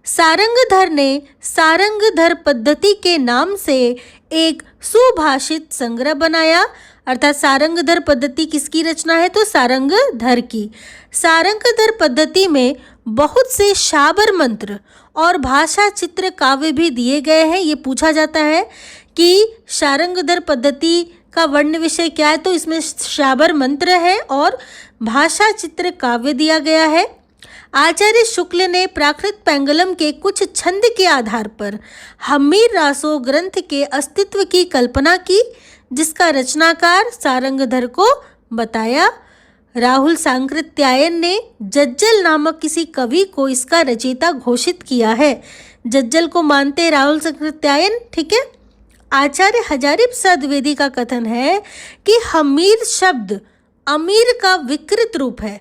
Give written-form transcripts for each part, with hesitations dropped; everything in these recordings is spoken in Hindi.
सारंगधर ने सारंगधर पद्धति के नाम से एक सुभाषित संग्रह बनाया। अर्थात सारंगधर पद्धति किसकी रचना है? तो सारंगधर की। सारंगधर पद्धति में बहुत से शाबर मंत्र और भाषा चित्र काव्य भी दिए गए हैं। ये पूछा जाता है कि सारंगधर पद्धति का वर्ण विषय क्या है? तो इसमें शाबर मंत्र है और भाषा चित्र काव्य दिया गया है। आचार्य शुक्ल ने प्राकृत पेंगलम के कुछ छंद के आधार पर हम्मीर रासो ग्रंथ के अस्तित्व की कल्पना की, जिसका रचनाकार सारंगधर को बताया। राहुल सांकृत्यायन ने जज्जल नामक किसी कवि को इसका रचयिता घोषित किया है। जज्जल को मानते हैं राहुल सांकृत्यायन, ठीक है। आचार्य हजारी प्रसाद द्विवेदी का कथन है कि हम्मीर शब्द अमीर का विकृत रूप है,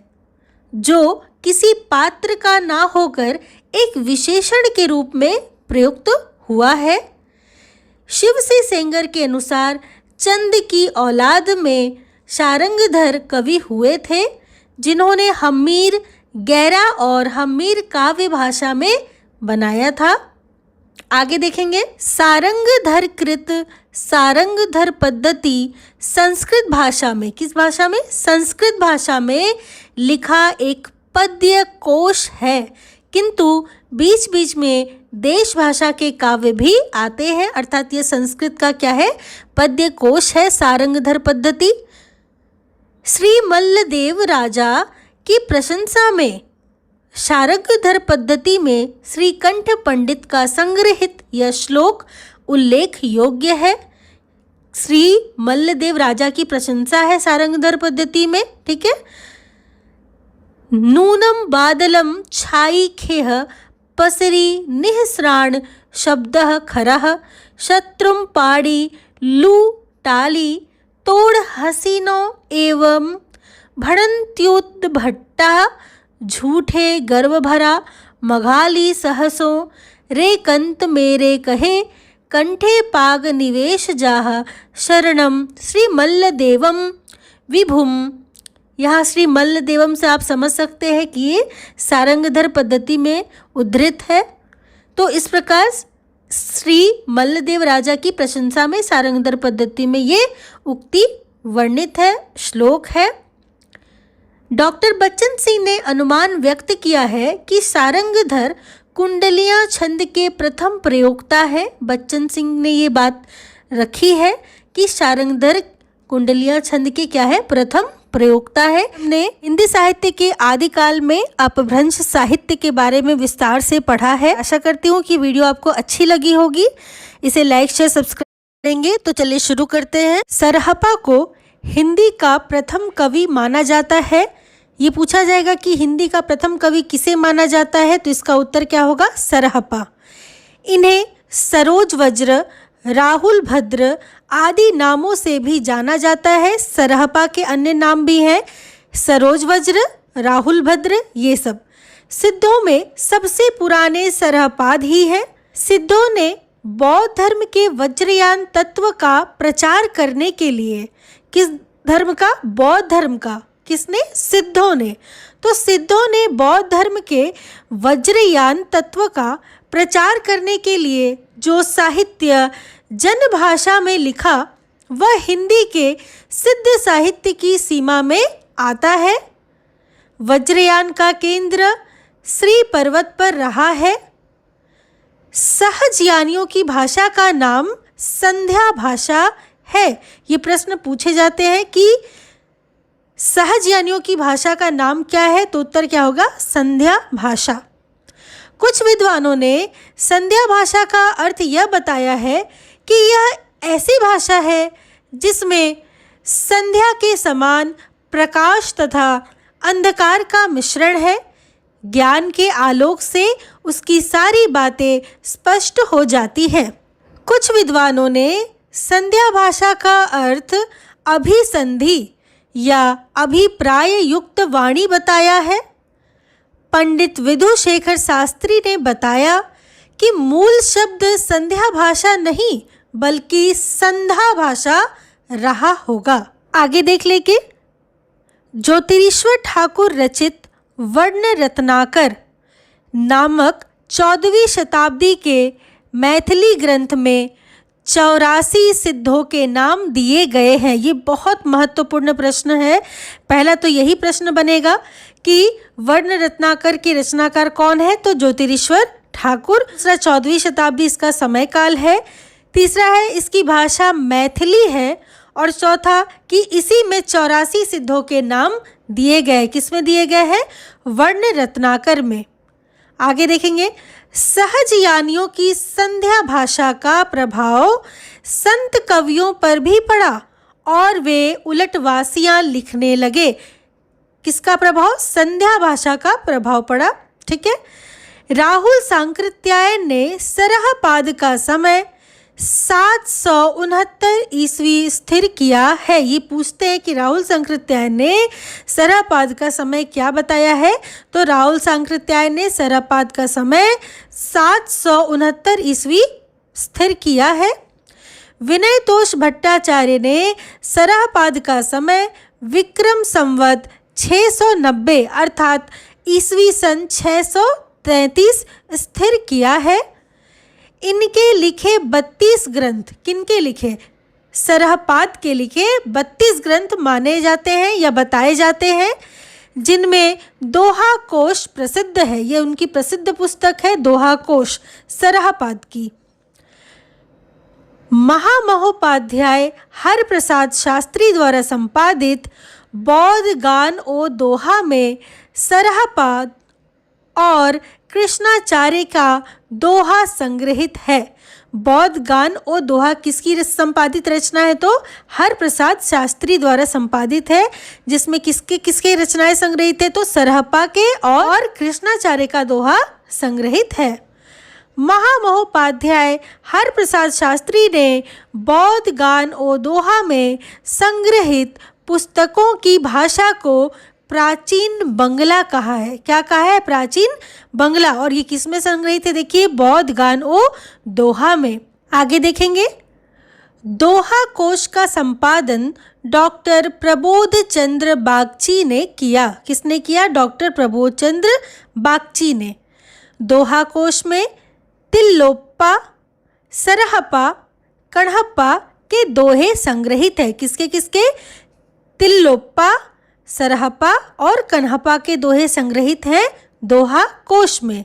जो किसी पात्र का ना होकर एक विशेषण के रूप में प्रयुक्त हुआ है। शिव से सेंगर के अनुसार चंद की औलाद में सारंगधर कवि हुए थे, जिन्होंने हम्मीर गैरा और हम्मीर काव्य भाषा में बनाया था। आगे देखेंगे, सारंगधर कृत सारंगधर पद्धति संस्कृत भाषा में, किस भाषा में? संस्कृत भाषा में लिखा एक पद्य कोश है, किंतु बीच बीच में देश भाषा के काव्य भी आते हैं। अर्थात ये संस्कृत का क्या है? पद्य कोश है सारंगधर पद्धति। श्री मल्लदेव राजा की प्रशंसा में सारंगधर पद्धति में श्रीकंठ पंडित का संग्रहित यह श्लोक उल्लेख योग्य है। श्री मल्लदेव राजा की प्रशंसा है सारंगधर पद्धति में, ठीक है। नूनम बादलम छाई खेह पसरी निःसृण शब्दः खरः शत्रुम पाड़ी लू टाली तोड़ हसीनो एवं भड़न्त्युद्भट्टा झूठे गर्व भरा मघाली सहसो रे कंत मेरे कहे कंठे पाग निवेश जाह शरणम श्री मल्लदेवम विभुम। यहाँ श्री मल्लदेवम से आप समझ सकते हैं कि ये सारंगधर पद्धति में उद्धृत है। तो इस प्रकार श्री मल्लदेव राजा की प्रशंसा में सारंगधर पद्धति में ये उक्ति वर्णित है, श्लोक है। डॉक्टर बच्चन सिंह ने अनुमान व्यक्त किया है कि सारंगधर कुंडलियां छंद के प्रथम प्रयोक्ता है। बच्चन सिंह ने ये बात रखी है कि सारंगधर कुंडलियां छंद के क्या है? प्रथम प्रयोक्ता है। हमने हिंदी साहित्य के आदिकाल में अपभ्रंश साहित्य के बारे में विस्तार से पढ़ा है। आशा करती हूँ कि वीडियो आपको अच्छी लगी होगी। इसे लाइक शेयर सब्सक्राइब करेंगे। तो चलिए शुरू करते हैं। सरहपा को हिंदी का प्रथम कवि माना जाता है। ये पूछा जाएगा कि हिंदी का प्रथम कवि किसे माना जाता है, तो इसका उत्तर क्या होगा? सरहपा। इन्हें सरोज वज्र, राहुल भद्र आदि नामों से भी जाना जाता है। सरहपा के अन्य नाम भी हैं, सरोज वज्र, राहुल भद्र, ये सब। सिद्धों में सबसे पुराने सरहपाद ही हैं। सिद्धों ने बौद्ध धर्म के वज्रयान तत्व का प्रचार करने के लिए, किस धर्म का? बौद्ध धर्म का। किसने? सिद्धों ने। तो सिद्धों ने बौद्ध धर्म के वज्रयान तत्व का प्रचार करने के लिए जो साहित्य जन भाषा में लिखा, वह हिंदी के सिद्ध साहित्य की सीमा में आता है। वज्रयान का केंद्र श्री पर्वत पर रहा है। सहजयानियों की भाषा का नाम संध्या भाषा है। ये प्रश्न पूछे जाते हैं कि सहजयानियों की भाषा का नाम क्या है, तो उत्तर क्या होगा? संध्या भाषा। कुछ विद्वानों ने संध्या भाषा का अर्थ यह बताया है कि यह ऐसी भाषा है जिसमें संध्या के समान प्रकाश तथा अंधकार का मिश्रण है। ज्ञान के आलोक से उसकी सारी बातें स्पष्ट हो जाती हैं। कुछ विद्वानों ने संध्या भाषा का अर्थ अभिसंधि या अभिप्राय युक्त वाणी बताया है। पंडित विधु शेखर शास्त्री ने बताया कि मूल शब्द संध्या भाषा नहीं बल्कि संधा भाषा रहा होगा। आगे देख लेंगे। ज्योतिरीश्वर ठाकुर रचित वर्ण रत्नाकर नामक 14वीं शताब्दी के मैथिली ग्रंथ में 84 सिद्धों के नाम दिए गए हैं। ये बहुत महत्वपूर्ण प्रश्न है। पहला तो यही प्रश्न बनेगा कि वर्ण रत्नाकर के रचनाकार कौन है, तो ज्योतिरीश्वर ठाकुर। दूसरा, 14वीं शताब्दी इसका समय काल है। तीसरा है इसकी भाषा मैथिली है। और चौथा कि इसी में 84 सिद्धों के नाम दिए गए। किस में दिए गए हैं? वर्ण रत्नाकर में। आगे देखेंगे, सहज यानियों की संध्या भाषा का प्रभाव संत कवियों पर भी पड़ा और वे उलटवासियां लिखने लगे। किसका प्रभाव? संध्या भाषा का प्रभाव पड़ा। ठीक है। राहुल सांकृत्यायन ने सरहपाद का समय 769 ईस्वी स्थिर किया है। ये पूछते हैं कि राहुल सांकृत्यायन ने सरहपाद का समय क्या बताया है, तो राहुल सांकृत्यायन ने सरहपाद का समय 769 ईस्वी स्थिर किया है। विनयतोष भट्टाचार्य ने सरहपाद का समय विक्रम संवत 690 अर्थात ईस्वी सन 633 स्थिर किया है। इनके लिखे 32 ग्रंथ, किनके लिखे? सरहपाद के लिखे 32 ग्रंथ माने जाते हैं या बताए जाते हैं, जिनमें दोहा कोश प्रसिद्ध है। ये उनकी प्रसिद्ध पुस्तक है, दोहा कोश सरहपाद की। महामहोपाध्याय हरप्रसाद शास्त्री द्वारा संपादित बौद्ध गान ओ दोहा में सरहपाद और कृष्णाचार्य का दोहा संग्रहित है। बौद्ध गान ओ दोहा किसकी संपादित रचना है, तो हरप्रसाद शास्त्री द्वारा संपादित है। जिसमें किसके किसके रचनाएं संग्रहित है, तो सरहपा के और कृष्णाचार्य का दोहा संग्रहित है। महामहोपाध्याय हरप्रसाद शास्त्री ने बौद्ध गान ओ दोहा में संग्रहित पुस्तकों की भाषा को प्राचीन बंगला कहा है। क्या कहा है? प्राचीन बंगला। और ये किस में संग्रहित है? देखिए, बौद्ध गान ओ दोहा में। आगे देखेंगे, दोहा कोश का संपादन डॉक्टर प्रबोध चंद्र बागची ने किया। किसने किया? डॉक्टर प्रबोध चंद्र बागची ने। दोहा कोश में तिल्लोप्पा, सरहपा, कण्हप्पा के दोहे संग्रहित है। किसके किसके? तिल्लोप्पा, सरहपा और कण्हप्पा के दोहे संग्रहित हैं दोहा कोश में।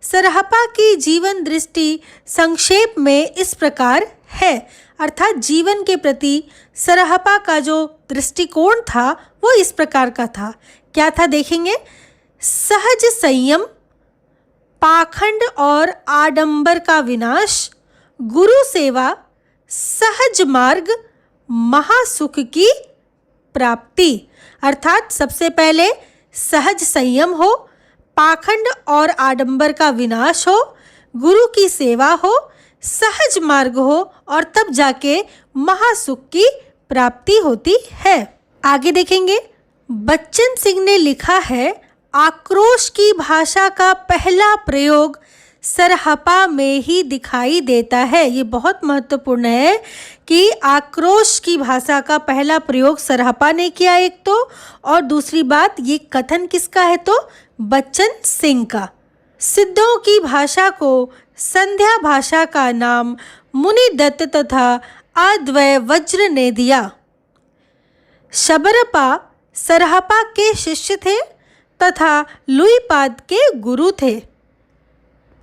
सरहपा की जीवन दृष्टि संक्षेप में इस प्रकार है, अर्थात जीवन के प्रति सरहपा का जो दृष्टिकोण था वो इस प्रकार का था। क्या था देखेंगे, सहज संयम, पाखंड और आडंबर का विनाश, गुरु सेवा, सहज मार्ग, महासुख की प्राप्ति। अर्थात सबसे पहले सहज संयम हो, पाखंड और आडंबर का विनाश हो, गुरु की सेवा हो, सहज मार्ग हो और तब जाके महासुख की प्राप्ति होती है। आगे देखेंगे, बच्चन सिंह ने लिखा है, आक्रोश की भाषा का पहला प्रयोग सरहपा में ही दिखाई देता है। ये बहुत महत्वपूर्ण है कि आक्रोश की भाषा का पहला प्रयोग सरहपा ने किया एक तो, और दूसरी बात ये कथन किसका है, तो बच्चन सिंह का। सिद्धों की भाषा को संध्या भाषा का नाम मुनि दत्त तथा अद्वय वज्र ने दिया। शबरपा सरहपा के शिष्य थे तथा लुईपाद के गुरु थे।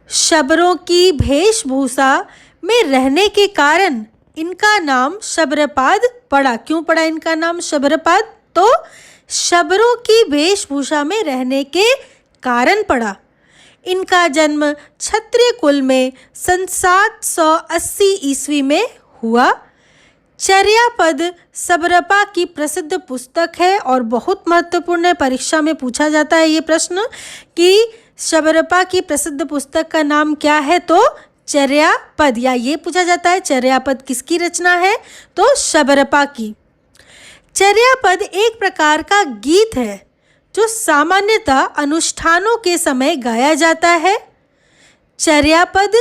शबरों की वेशभूषा में रहने के कारण इनका नाम शबरपाद पड़ा। क्यों पड़ा इनका नाम शबरपाद, तो शबरों की वेशभूषा में रहने के कारण पड़ा। इनका जन्म क्षत्रिय कुल में सन 780 ईस्वी में हुआ। चर्यापद शबरपा की प्रसिद्ध पुस्तक है और बहुत महत्वपूर्ण है। परीक्षा में पूछा जाता है ये प्रश्न कि शबरपा की प्रसिद्ध पुस्तक का नाम क्या है, तो चर्यापद, या ये पूछा जाता है चर्यापद किसकी रचना है, तो शबरपा की। चर्यापद एक प्रकार का गीत है जो सामान्यतः अनुष्ठानों के समय गाया जाता है। चर्यापद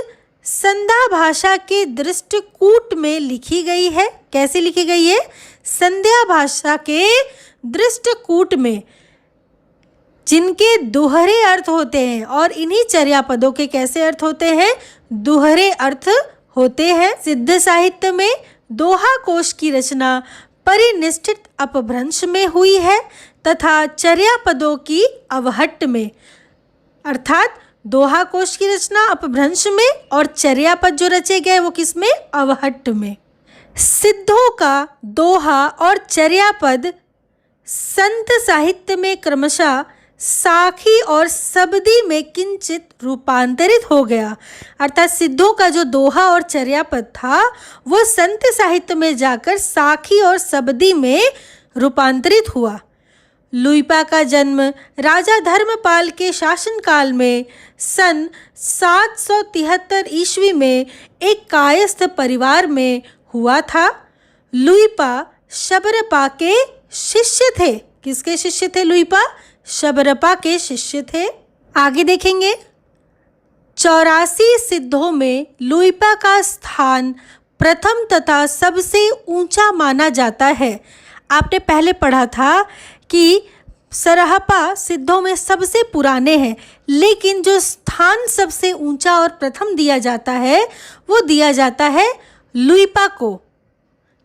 संध्या भाषा के दृष्टिकूट में लिखी गई है। कैसे लिखी गई है? संध्या भाषा के दृष्टिकूट में। जिनके दोहरे अर्थ होते हैं। और इन्हीं चर्या पदों के कैसे अर्थ होते हैं? दोहरे अर्थ होते हैं। सिद्ध साहित्य में दोहा कोश की रचना परिनिष्ठित अपभ्रंश में हुई है तथा चर्या पदों की अवहट्ट में, अर्थात दोहा कोश की रचना अपभ्रंश में और चर्या पद जो रचे गए वो किसमें? अवहट्ट में। सिद्धों का दोहा और चर्या पद संत साहित्य में क्रमशः साखी और सबदी में किंचित रूपांतरित हो गया। अर्थात सिद्धों का जो दोहा और चर्या पद था वो संत साहित्य में जाकर साखी और सबदी में रूपांतरित हुआ। लुइपा का जन्म राजा धर्मपाल के शासनकाल में सन 773 ईस्वी में एक कायस्थ परिवार में हुआ था। लुइपा शबरपा के शिष्य थे। किसके शिष्य थे लुइपा? शबरपा के शिष्य थे। आगे देखेंगे, 84 सिद्धों में लुइपा का स्थान प्रथम तथा सबसे ऊंचा माना जाता है। आपने पहले पढ़ा था कि सरहपा सिद्धों में सबसे पुराने हैं, लेकिन जो स्थान सबसे ऊंचा और प्रथम दिया जाता है वो दिया जाता है लुइपा को।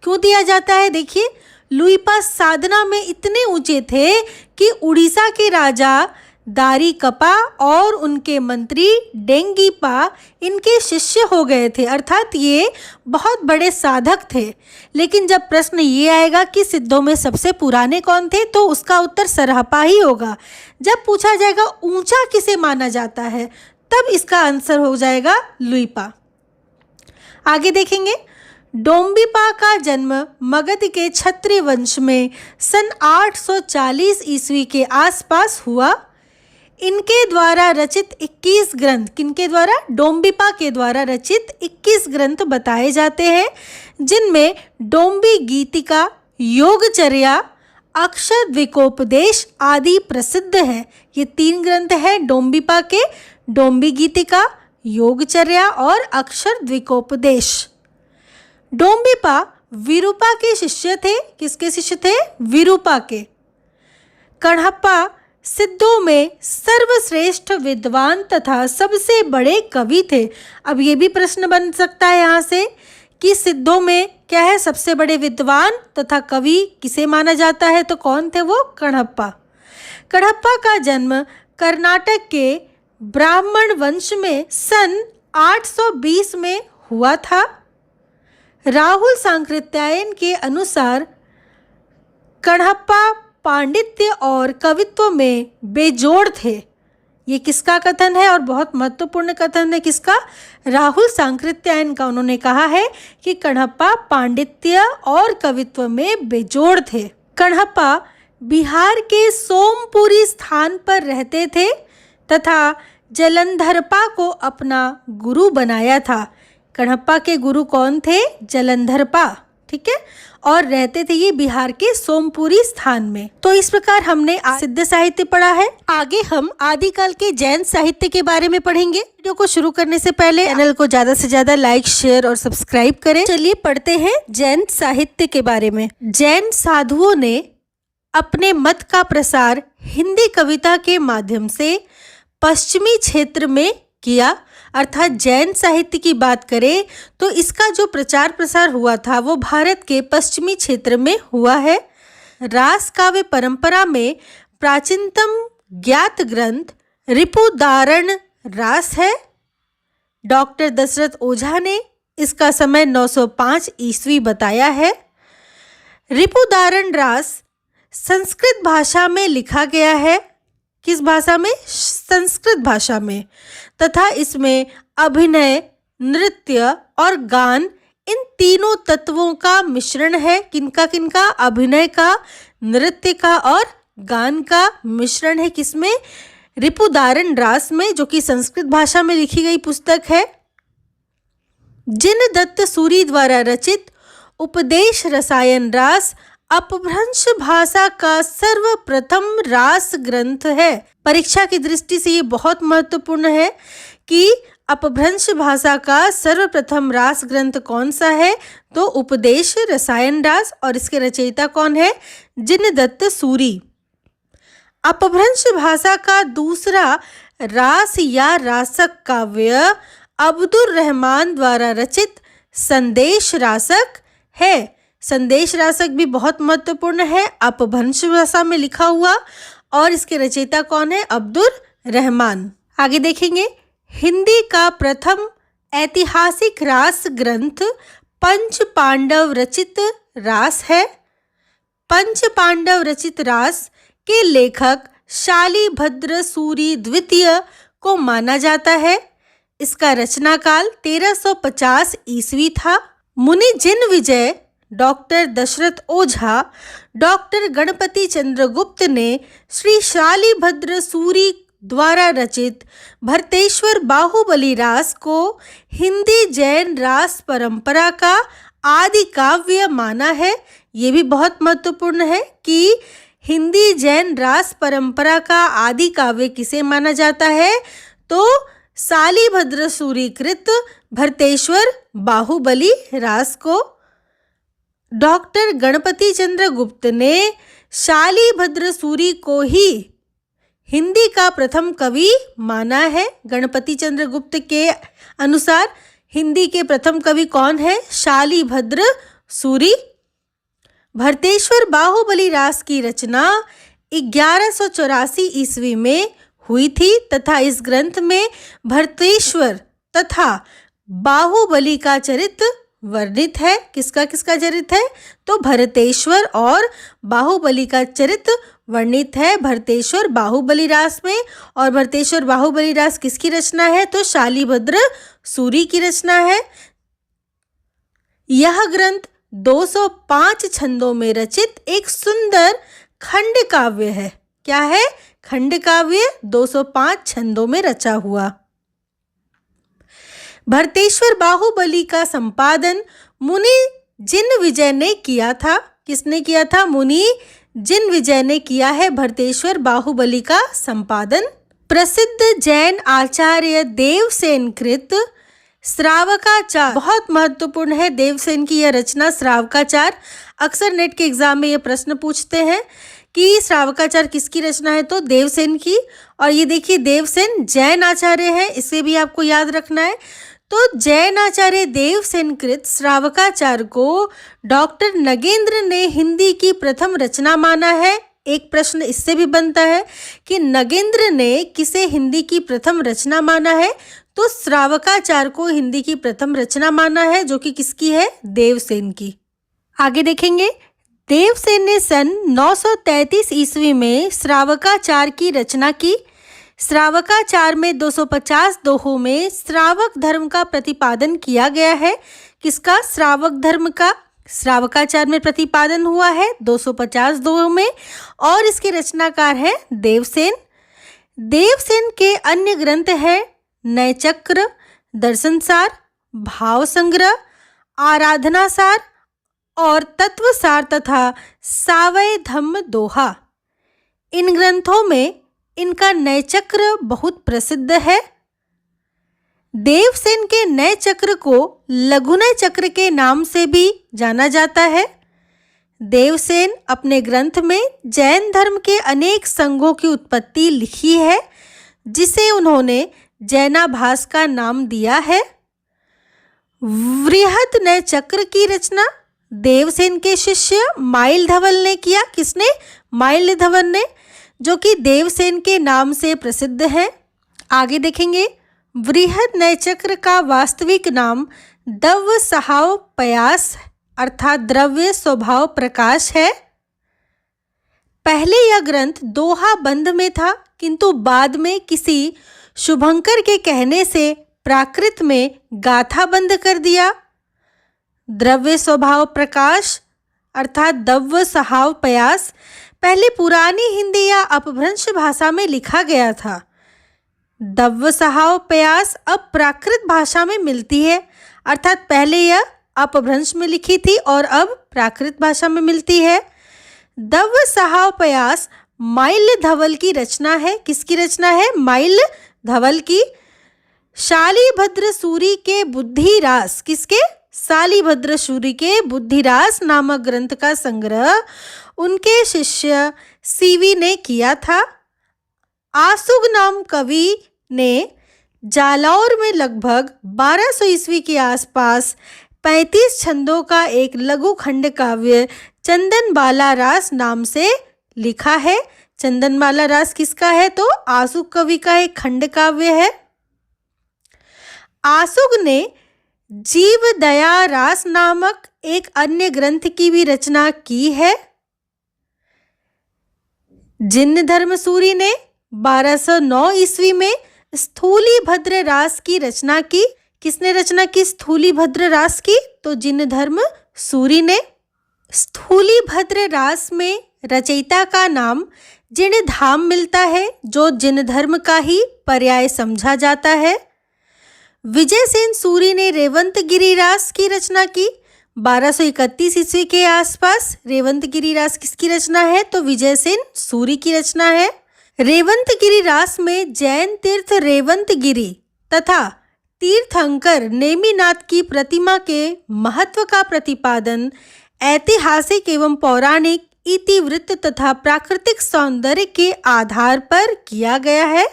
क्यों दिया जाता है? देखिए, लुइपा साधना में इतने ऊंचे थे कि उड़ीसा के राजा दारिकपा और उनके मंत्री डेंगीपा इनके शिष्य हो गए थे। अर्थात ये बहुत बड़े साधक थे। लेकिन जब प्रश्न ये आएगा कि सिद्धों में सबसे पुराने कौन थे, तो उसका उत्तर सरहपा ही होगा। जब पूछा जाएगा ऊंचा किसे माना जाता है, तब इसका आंसर हो जाएगा लुइपा। आगे देखेंगे, डोम्बिपा का जन्म मगध के क्षत्रिय वंश में सन 840 ईस्वी के आसपास हुआ। इनके द्वारा रचित 21 ग्रंथ, किनके द्वारा? डोम्बिपा के द्वारा रचित 21 ग्रंथ बताए जाते हैं, जिनमें डोम्बी गीतिका, योगचर्या, अक्षर द्विकोपदेश आदि प्रसिद्ध है। ये 3 ग्रंथ हैं डोम्बिपा के, डोम्बी गीतिका, योगचर्या और अक्षर द्विकोपदेश। डोम्बिपा विरूपा के शिष्य थे। किसके शिष्य थे? विरूपा के। कण्हप्पा सिद्धों में सर्वश्रेष्ठ विद्वान तथा सबसे बड़े कवि थे। अब ये भी प्रश्न बन सकता है यहाँ से कि सिद्धों में क्या है? सबसे बड़े विद्वान तथा कवि किसे माना जाता है? तो कौन थे वो? कण्हप्पा। कण्हप्पा का जन्म कर्नाटक के ब्राह्मण वंश में सन 820 में हुआ था। राहुल सांकृत्यायन के अनुसार कण्हप्पा पांडित्य और कवित्व में बेजोड़ थे। ये किसका कथन है? और बहुत महत्वपूर्ण कथन है। किसका? राहुल सांकृत्यायन का। उन्होंने कहा है कि कण्हप्पा पांडित्य और कवित्व में बेजोड़ थे। कण्हप्पा बिहार के सोमपुरी स्थान पर रहते थे तथा जलंधरपा को अपना गुरु बनाया था। कण्हप्पा के गुरु कौन थे? जलंधरपा। ठीक है, और रहते थे ये बिहार के सोमपुरी स्थान में। तो इस प्रकार हमने सिद्ध साहित्य पढ़ा है। आगे हम आदिकाल के जैन साहित्य के बारे में पढ़ेंगे। वीडियो को शुरू करने से पहले चैनल को ज्यादा से ज्यादा लाइक, शेयर और सब्सक्राइब करें। चलिए पढ़ते हैं जैन साहित्य के बारे में। जैन साधुओं ने अपने मत का प्रसार हिंदी कविता के माध्यम से पश्चिमी क्षेत्र में किया। अर्थात जैन साहित्य की बात करें तो इसका जो प्रचार प्रसार हुआ था वो भारत के पश्चिमी क्षेत्र में हुआ है। रास काव्य परंपरा में प्राचीनतम ज्ञात ग्रंथ रिपुदारण रास है। डॉक्टर दशरथ ओझा ने इसका समय 905 ईस्वी बताया है। रिपुदारण रास संस्कृत भाषा में लिखा गया है। किस भाषा में? संस्कृत भाषा में। तथा इसमें अभिनय, नृत्य और गान, इन तीनों तत्वों का मिश्रण है। किनका किनका? अभिनय का, नृत्य का और गान का मिश्रण है। किसमें? रिपुदारण रास में, जो कि संस्कृत भाषा में लिखी गई पुस्तक है। जिनदत्त सूरी द्वारा रचित उपदेश रसायन रास अपभ्रंश भाषा का सर्वप्रथम रास ग्रंथ है। परीक्षा की दृष्टि से ये बहुत महत्वपूर्ण है कि अपभ्रंश भाषा का सर्वप्रथम रास ग्रंथ कौन सा है? तो उपदेश रसायन रास। और इसके रचयिता कौन है? जिनदत्त सूरी। अपभ्रंश भाषा का दूसरा रास या रासक काव्य अब्दुर रहमान द्वारा रचित संदेश रासक है। संदेश रासक भी बहुत महत्वपूर्ण है, अपभ्रंश भाषा में लिखा हुआ, और इसके रचयिता कौन है? अब्दुर रहमान। आगे देखेंगे, हिंदी का प्रथम ऐतिहासिक रास ग्रंथ पंच पांडव रचित रास है। पंच पांडव रचित रास के लेखक शालिभद्र सूरि द्वितीय को माना जाता है। इसका रचना काल 1350 ईस्वी था। मुनि जिन विजय, डॉक्टर दशरथ ओझा, डॉक्टर गणपति चंद्रगुप्त ने श्री शालिभद्र सूरि द्वारा रचित भरतेश्वर बाहुबली रास को हिंदी जैन रास परंपरा का आदि काव्य माना है। ये भी बहुत महत्वपूर्ण है कि हिंदी जैन रास परंपरा का आदि काव्य किसे माना जाता है? तो शालिभद्र सूरि कृत भरतेश्वर बाहुबली रास को। डॉक्टर गणपति चंद्रगुप्त ने शालिभद्र सूरि को ही हिंदी का प्रथम कवि माना है। गणपति चंद्रगुप्त के अनुसार हिंदी के प्रथम कवि कौन है? शालिभद्र सूरि। भरतेश्वर बाहुबली रास की रचना 1184 ईस्वी में हुई थी तथा इस ग्रंथ में भरतेश्वर तथा बाहुबली का चरित्र वर्णित है। किसका किसका चरित्र है? तो भरतेश्वर और बाहुबली का चरित्र वर्णित है भरतेश्वर बाहुबली रास में। और भरतेश्वर बाहुबली रास किसकी रचना है? तो शालिभद्र सूरि की रचना है। यह ग्रंथ 205 छंदों में रचित एक सुंदर खंड काव्य है। क्या है? खंड काव्य 205 छंदों में रचा हुआ। भरतेश्वर बाहुबली का संपादन मुनि जिन विजय ने किया था। किसने किया था? मुनि जिन विजय ने किया है भरतेश्वर बाहुबली का संपादन। प्रसिद्ध जैन आचार्य देवसेन कृत श्रावकाचार, बहुत महत्वपूर्ण है देवसेन की यह रचना श्रावकाचार। अक्सर नेट के एग्जाम में यह प्रश्न पूछते हैं कि श्रावकाचार किसकी रचना है? तो देवसेन की। और ये देखिए देवसेन जैन आचार्य है, इसे भी आपको याद रखना है। तो जैन आचार्य देवसेन कृत श्रावकाचार को डॉक्टर नगेंद्र ने हिंदी की प्रथम रचना माना है। एक प्रश्न इससे भी बनता है कि नगेंद्र ने किसे हिंदी की प्रथम रचना माना है? तो श्रावकाचार को हिंदी की प्रथम रचना माना है, जो कि किसकी है? देवसेन की। आगे देखेंगे, देवसेन ने सन 933 ईस्वी में श्रावकाचार की रचना की। श्रावकाचार में 250 दोहों में श्रावक धर्म का प्रतिपादन किया गया है। किसका? श्रावक धर्म का श्रावकाचार में प्रतिपादन हुआ है 250 दोहों में, और इसके रचनाकार है देवसेन। देवसेन के अन्य ग्रंथ है नयचक्र, दर्शनसार, भाव संग्रह, आराधनासार और तत्वसार तथा सावय धम्म दोहा। इन ग्रंथों में इनका नयचक्र बहुत प्रसिद्ध है। देवसेन के नए चक्र को लघुनय चक्र के नाम से भी जाना जाता है। देवसेन अपने ग्रंथ में जैन धर्म के अनेक संघों की उत्पत्ति लिखी है, जिसे उन्होंने जैनाभास का नाम दिया है। वृहद नय चक्र की रचना देवसेन के शिष्य माइल धवल ने किया। किसने? माइल धवल ने, जो कि देवसेन के नाम से प्रसिद्ध है। आगे देखेंगे, वृहद नय चक्र का वास्तविक नाम दव्य सहाव पयास अर्थात द्रव्य स्वभाव प्रकाश है। पहले यह ग्रंथ दोहा बंध में था, किंतु बाद में किसी शुभंकर के कहने से प्राकृत में गाथा बंद कर दिया। द्रव्य स्वभाव प्रकाश अर्थात दव्य सहाव पयास पहले पुरानी हिंदी या अपभ्रंश भाषा में लिखा गया था। दव्य सहाव पयास अब प्राकृत भाषा में मिलती है, अर्थात पहले यह अपभ्रंश में लिखी थी और अब प्राकृत भाषा में मिलती है। दव्य सहाव पयास माइल धवल की रचना है। किसकी रचना है? माइल धवल की। शालिभद्र सूरि के बुद्धिरास, किसके? शालिभद्र सूरि के बुद्धिरास नामक ग्रंथ का संग्रह उनके शिष्य सीवी ने किया था। आसुग नाम कवि ने जालौर में लगभग 1200 ईस्वी के आसपास 35 छंदों का एक लघु खंड काव्य चंदनबाला रास नाम से लिखा है। चंदनबाला रास किसका है? तो आसुग कवि का एक खंड काव्य है। आसुग ने जीव दया रास नामक एक अन्य ग्रंथ की भी रचना की है। जिन्न धर्मसूरी ने 1209 ईस्वी में स्थूली भद्र रास की रचना की। किसने रचना की स्थूली भद्र रास की? तो जिन्न धर्मसूरी ने। स्थूली भद्र रास में रचयिता का नाम जिन धाम मिलता है, जो जिन धर्म का ही पर्याय समझा जाता है। विजय सेन सूरी ने रेवंतगिरी रास की रचना की 1231 ईस्वी के आसपास। रेवंतगिरी रास किसकी रचना है? तो विजय सेन सूरी की रचना है। रेवंतगिरी रास में जैन तीर्थ रेवंतगिरी तथा तीर्थंकर नेमिनाथ की प्रतिमा के महत्व का प्रतिपादन ऐतिहासिक एवं पौराणिक इतिवृत्त तथा प्राकृतिक सौंदर्य के आधार पर किया गया है।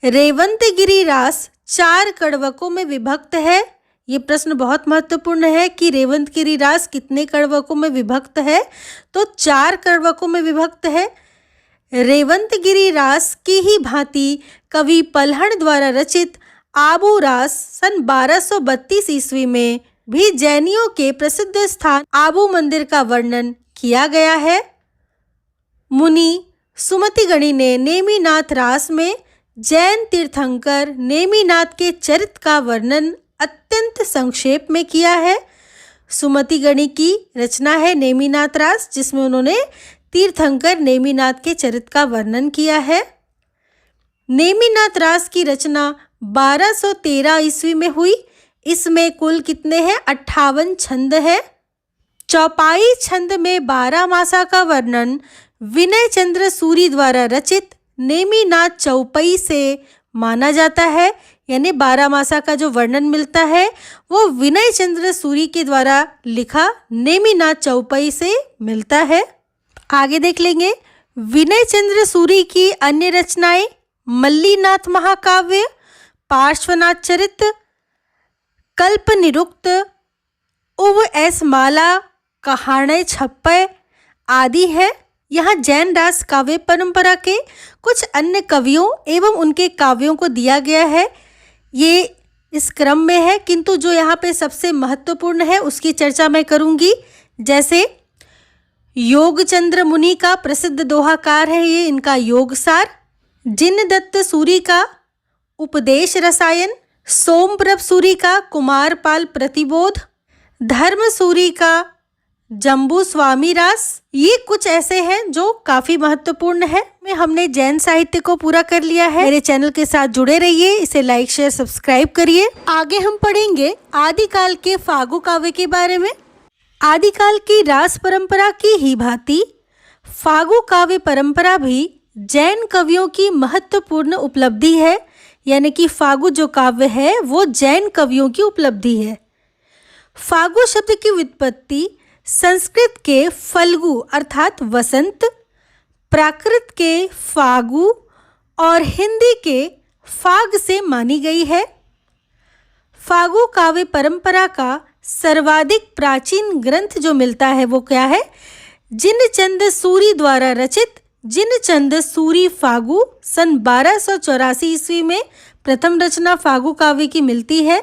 रेवंतगिरी रास 4 कड़वकों में विभक्त है। ये प्रश्न बहुत महत्वपूर्ण है कि रेवंतगिरी रास कितने कड़वकों में विभक्त है? तो 4 कड़वकों में विभक्त है। रेवंतगिरी रास की ही भांति कवि पल्हड़ द्वारा रचित आबू रास सन 1232 ईस्वी में भी जैनियों के प्रसिद्ध स्थान आबू मंदिर का वर्णन किया गया है। मुनि सुमतिगणि ने नेमिनाथ रास में जैन तीर्थंकर नेमिनाथ के चरित्र का वर्णन अत्यंत संक्षेप में किया है। सुमतिगणि की रचना है नेमिनाथ रास, जिसमें उन्होंने तीर्थंकर नेमिनाथ के चरित्र का वर्णन किया है। नेमिनाथ रास की रचना 1213 ईस्वी में हुई। इसमें कुल कितने हैं? 58 छंद है। चौपाई छंद में 12 मासा का वर्णन विनय चंद्र सूरी द्वारा रचित नेमिनाथ चौपाई से माना जाता है। यानी 12 मासा का जो वर्णन मिलता है वो विनय चंद्र सूरी के द्वारा लिखा नेमिनाथ चौपाई से मिलता है। आगे देख लेंगे विनय चंद्र सूरी की अन्य रचनाएं मल्लीनाथ महाकाव्य, पार्श्वनाथ चरित, कल्प निरुक्त, उव एस माला, कहाणे छप्पय आदि है। यहाँ जैन रास काव्य परंपरा के कुछ अन्य कवियों एवं उनके काव्यों को दिया गया है। ये इस क्रम में है, किंतु जो यहाँ पे सबसे महत्वपूर्ण है उसकी चर्चा मैं करूँगी। जैसे योगचंद्र मुनि का प्रसिद्ध दोहाकार है ये इनका योगसार, जिन दत्त सूरी का उपदेश रसायन, सोमप्रभ सूरी का कुमारपाल प्रतिबोध, धर्म सूरी का जम्बू स्वामी रास। ये कुछ ऐसे हैं जो काफी महत्वपूर्ण है। में हमने जैन साहित्य को पूरा कर लिया है। मेरे चैनल के साथ जुड़े रहिए, इसे लाइक शेयर सब्सक्राइब करिए। आगे हम पढ़ेंगे आदिकाल के फागु काव्य के बारे में। आदिकाल की रास परंपरा की ही भांति फागु काव्य परंपरा भी जैन कवियों की महत्वपूर्ण उपलब्धि है। यानी कि फागु जो काव्य है वो जैन कवियों की उपलब्धि है। फागु शब्द की व्युत्पत्ति संस्कृत के फल्गु अर्थात वसंत, प्राकृत के फागु और हिंदी के फाग से मानी गई है। फागु काव्य परंपरा का सर्वाधिक प्राचीन ग्रंथ जो मिलता है वो क्या है? जिनचंद सूरी द्वारा रचित जिनचंद सूरी फागु सन 1284 ईस्वी में प्रथम रचना फागु काव्य की मिलती है।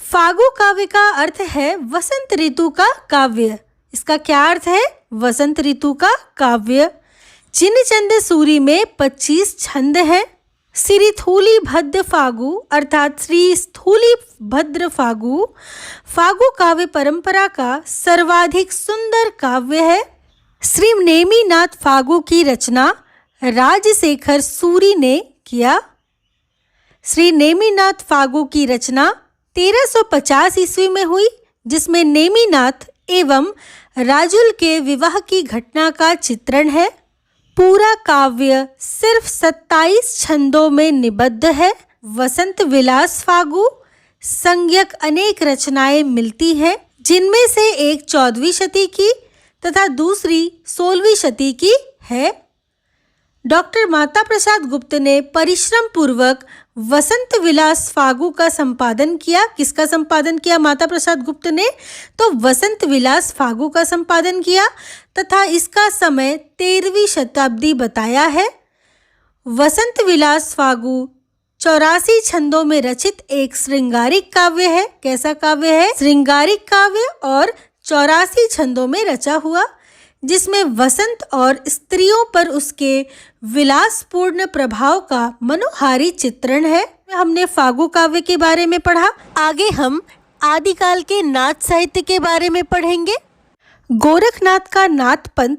फागु काव्य का अर्थ है वसंत ऋतु का काव्य। इसका क्या अर्थ है? वसंत ऋतु का काव्य। जिनचंद सूरी में 25 छंद हैं। श्री स्थूली भद्र फागु अर्थात श्री स्थूली भद्र फागु फागु काव्य परंपरा का सर्वाधिक सुंदर काव्य है। श्री नेमिनाथ फागु की रचना राजशेखर सूरी ने किया। श्री नेमिनाथ फागु की रचना 1350 ईस्वी में हुई, जिसमें नेमिनाथ एवं राजुल के विवाह की घटना का चित्रण है। पूरा काव्य सिर्फ 27 छंदों में निबद्ध है। वसंत विलास फागु संज्ञक अनेक रचनाएं मिलती हैं, जिनमें से एक 14वीं शती की तथा दूसरी 16वीं शती की है। डॉक्टर माता प्रसाद गुप्त ने परिश्रम पूर्वक वसंत विलास फागू का संपादन किया। किसका संपादन किया माता प्रसाद गुप्त ने? तो वसंत विलास फागू का संपादन किया तथा इसका समय 13वीं शताब्दी बताया है। वसंत विलास फागू 84 छंदों में रचित एक श्रृंगारिक काव्य है। कैसा काव्य है? श्रृंगारिक काव्य, और 84 छंदों में रचा हुआ, जिसमें वसंत और स्त्रियों पर उसके विलासपूर्ण प्रभाव का मनोहारी चित्रण है। हमने फागू काव्य के बारे में पढ़ा। आगे हम आदिकाल के नाथ साहित्य के बारे में पढ़ेंगे। गोरखनाथ का नाथ पंथ।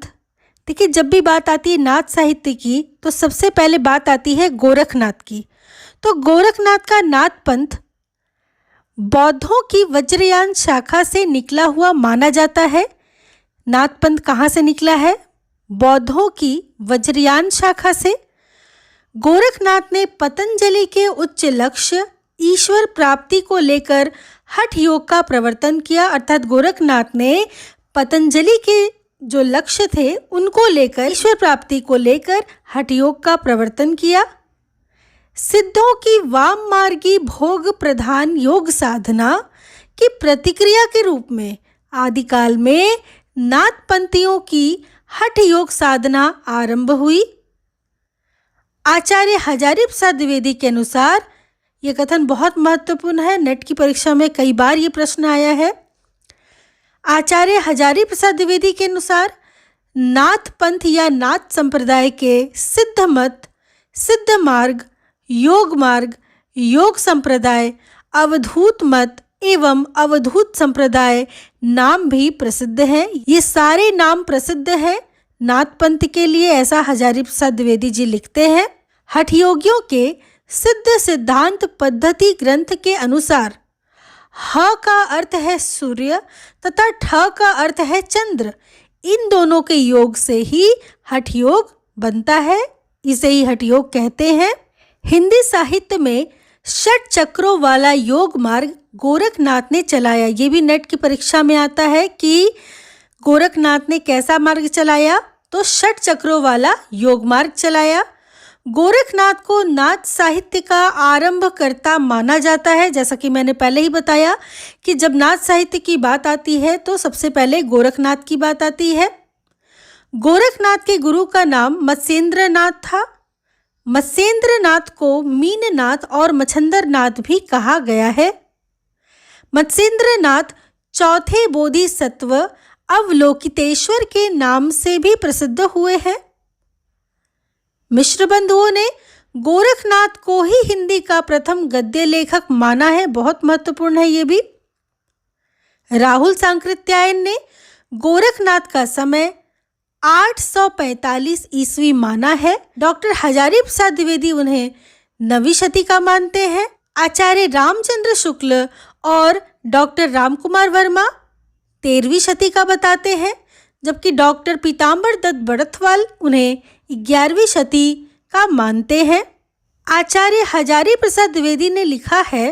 देखिए, जब भी बात आती है नाथ साहित्य की तो सबसे पहले बात आती है गोरखनाथ की। तो गोरखनाथ का नाथ पंथ बौद्धों की वज्रयान शाखा से निकला हुआ माना जाता है। नाथ पंथ कहाँ से निकला है? बौद्धों की वज्रयान शाखा से। गोरखनाथ ने पतंजलि के उच्च लक्ष्य ईश्वर प्राप्ति को लेकर हठ योग का प्रवर्तन किया। अर्थात गोरखनाथ ने पतंजलि के जो लक्ष्य थे उनको लेकर, ईश्वर प्राप्ति को लेकर हठ योग का प्रवर्तन किया। सिद्धों की वाम मार्गी भोग प्रधान योग साधना की प्रतिक्रिया के रूप में आदिकाल में नाथपंथियों की हठ योग साधना आरंभ हुई। आचार्य हजारी प्रसाद द्विवेदी के अनुसार, यह कथन बहुत महत्वपूर्ण है, नेट की परीक्षा में कई बार ये प्रश्न आया है। आचार्य हजारी प्रसाद द्विवेदी के अनुसार नाथ पंथ या नाथ संप्रदाय के सिद्ध मत, सिद्ध मार्ग, योग संप्रदाय, अवधूत मत एवं अवधूत संप्रदाय नाम भी प्रसिद्ध हैं। ये सारे नाम प्रसिद्ध हैं नाथ पंथ के लिए, ऐसा हजारी प्रसाद द्विवेदी जी लिखते हैं। हठ योगियों के सिद्ध सिद्धांत पद्धति ग्रंथ के अनुसार ह का अर्थ है सूर्य तथा ठ का अर्थ है चंद्र। इन दोनों के योग से ही हठ योग बनता है, इसे ही हठ योग कहते हैं। हिंदी साहित्य में षट चक्रों वाला योग मार्ग गोरखनाथ ने चलाया। ये भी नेट की परीक्षा में आता है कि गोरखनाथ ने कैसा मार्ग चलाया, तो षट चक्रों वाला योग मार्ग चलाया। गोरखनाथ को नाथ साहित्य का आरंभकर्ता माना जाता है। जैसा कि मैंने पहले ही बताया कि जब नाथ साहित्य की बात आती है तो सबसे पहले गोरखनाथ की बात आती है। गोरखनाथ के गुरु का नाम मत्स्येंद्रनाथ था। मत्स्येंद्रनाथ को मीननाथ और मच्छंदरनाथ भी कहा गया है। मत्स्येंद्रनाथ चौथे बोधिसत्व अवलोकितेश्वर के नाम से भी प्रसिद्ध हुए हैं। मिश्र बंधुओं ने गोरखनाथ को ही हिंदी का प्रथम गद्य लेखक माना है, बहुत महत्वपूर्ण है ये भी। राहुल सांकृत्यायन ने गोरखनाथ का समय 845 ईस्वी माना है। डॉक्टर हजारी प्रसाद द्विवेदी उन्हें 9वीं शती का मानते हैं। आचार्य रामचंद्र शुक्ल और डॉक्टर रामकुमार वर्मा 13वीं शती का बताते हैं, जबकि डॉक्टर पीताम्बर दत्त बड़थवाल उन्हें 11वीं शती का मानते हैं। आचार्य हजारी प्रसाद द्विवेदी ने लिखा है,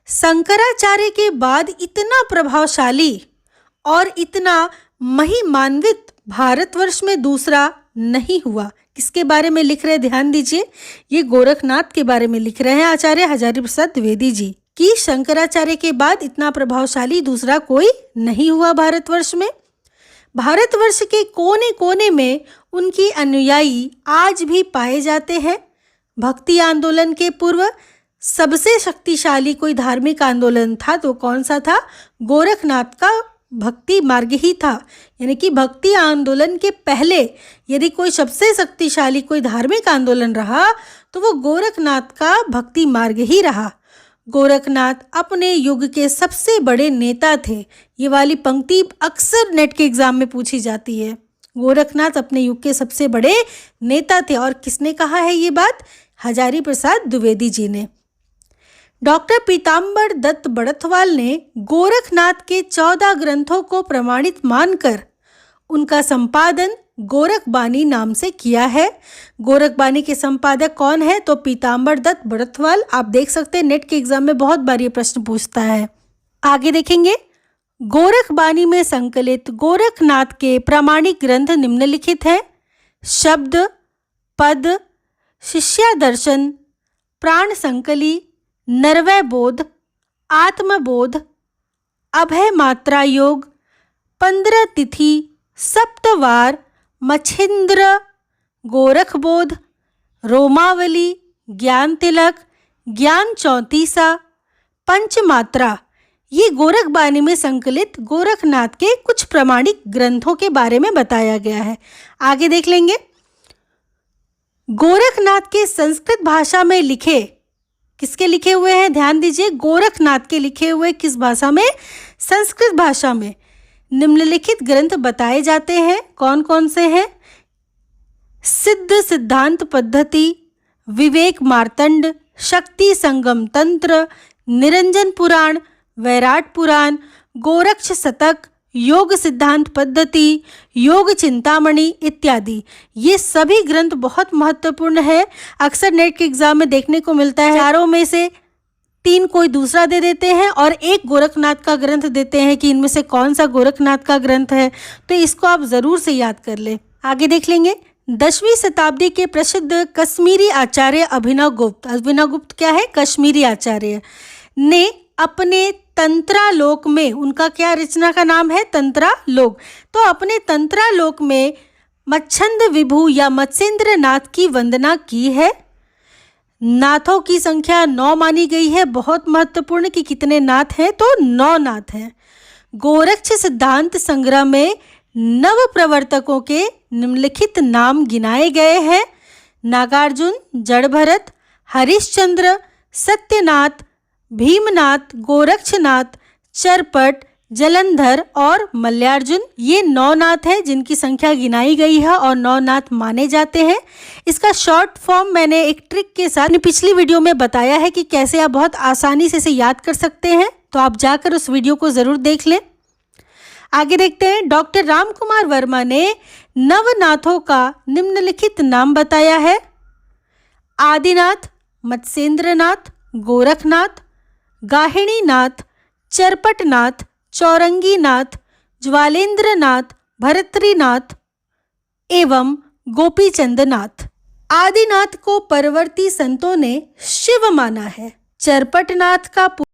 शंकराचार्य के बाद इतना प्रभावशाली और इतना महिमान्वित भारतवर्ष में दूसरा नहीं हुआ। किसके बारे में लिख रहे हैं, ध्यान दीजिए, ये गोरखनाथ के बारे में लिख रहे हैं आचार्य हजारी प्रसाद द्विवेदी जी कि शंकराचार्य के बाद इतना प्रभावशाली दूसरा कोई नहीं हुआ भारतवर्ष में। भारतवर्ष के कोने कोने में उनकी अनुयायी आज भी पाए जाते हैं। भक्ति आंदोलन के पूर्व सबसे शक्तिशाली कोई धार्मिक आंदोलन था तो कौन सा था? गोरखनाथ का भक्ति मार्ग ही था। यानी कि भक्ति आंदोलन के पहले यदि कोई सबसे शक्तिशाली कोई धार्मिक आंदोलन रहा तो वो गोरखनाथ का भक्ति मार्ग ही रहा। गोरखनाथ अपने युग के सबसे बड़े नेता थे। ये वाली पंक्ति अक्सर नेट के एग्जाम में पूछी जाती है। गोरखनाथ अपने युग के सबसे बड़े नेता थे। और किसने कहा है ये बात? हजारी प्रसाद द्विवेदी जी ने। डॉक्टर पीताम्बर दत्त बड़थवाल ने गोरखनाथ के 14 ग्रंथों को प्रमाणित मानकर उनका संपादन गोरखबानी नाम से किया है। गोरखबानी के संपादक कौन है? तो पीताम्बर दत्त बड़थवाल। आप देख सकते हैं नेट के एग्जाम में बहुत बार ये प्रश्न पूछता है। आगे देखेंगे, गोरखबानी में संकलित गोरखनाथ के प्रामाणिक ग्रंथ निम्नलिखित हैं। शब्द, पद, शिष्यादर्शन, प्राण संकली, नरवय बोध, आत्मबोध, अभय मात्रा योग, 15 तिथि, सप्तवार, मच्छिंद्र, गोरखबोध, रोमावली, ज्ञान तिलक, ज्ञान चौंतीसा, पंचमात्रा। ये गोरखबानी में संकलित गोरखनाथ के कुछ प्रामाणिक ग्रंथों के बारे में बताया गया है। आगे देख लेंगे। गोरखनाथ के संस्कृत भाषा में लिखे, किसके लिखे हुए हैं? ध्यान दीजिए, गोरखनाथ के लिखे हुए किस भाषा में? संस्कृत भाषा में। निम्नलिखित ग्रंथ बताए जाते हैं, कौन कौन से हैं? सिद्ध सिद्धांत पद्धति, विवेक मार्तंड, शक्ति संगम तंत्र, निरंजन पुराण, वैराट पुराण, गोरक्ष शतक, योग सिद्धांत पद्धति, योग चिंतामणि इत्यादि। ये सभी ग्रंथ बहुत महत्वपूर्ण है। अक्सर नेट के एग्जाम में देखने को मिलता है चारों में से 3 कोई दूसरा दे देते हैं और एक गोरखनाथ का ग्रंथ देते हैं कि इनमें से कौन सा गोरखनाथ का ग्रंथ है। तो इसको आप ज़रूर से याद कर लें। आगे देख लेंगे। 10वीं शताब्दी के प्रसिद्ध कश्मीरी आचार्य अभिनव गुप्त क्या है? कश्मीरी आचार्य ने अपने तंत्रालोक में, उनका क्या रचना का नाम है? तंत्रालोक। तो अपने तंत्रालोक में मच्छंद विभु या मत्स्येंद्र नाथ की वंदना की है। नाथों की संख्या 9 मानी गई है। बहुत महत्वपूर्ण कि कितने नाथ हैं? तो 9 नाथ हैं। गोरक्ष सिद्धांत संग्रह में नव प्रवर्तकों के निम्नलिखित नाम गिनाए गए हैं: नागार्जुन, जड़भरत, हरिश्चंद्र, सत्यनाथ, भीमनाथ, गोरक्षनाथ, चरपट, जलंधर और मल्यार्जुन। ये 9 नाथ हैं जिनकी संख्या गिनाई गई है और 9 नाथ माने जाते हैं। इसका शॉर्ट फॉर्म मैंने एक ट्रिक के साथ पिछली वीडियो में बताया है कि कैसे आप बहुत आसानी से इसे याद कर सकते हैं, तो आप जाकर उस वीडियो को ज़रूर देख लें। आगे देखते हैं। डॉक्टर रामकुमार वर्मा ने नवनाथों का निम्नलिखित नाम बताया है: आदिनाथ, मत्स्येंद्रनाथ, गोरखनाथ, गाहिणीनाथ, चरपटनाथ, चौरंगीनाथ, ज्वालेंद्रनाथ, भरतरीनाथ एवं गोपीचंदनाथ। आदिनाथ को परवर्ती संतों ने शिव माना है। चरपटनाथ का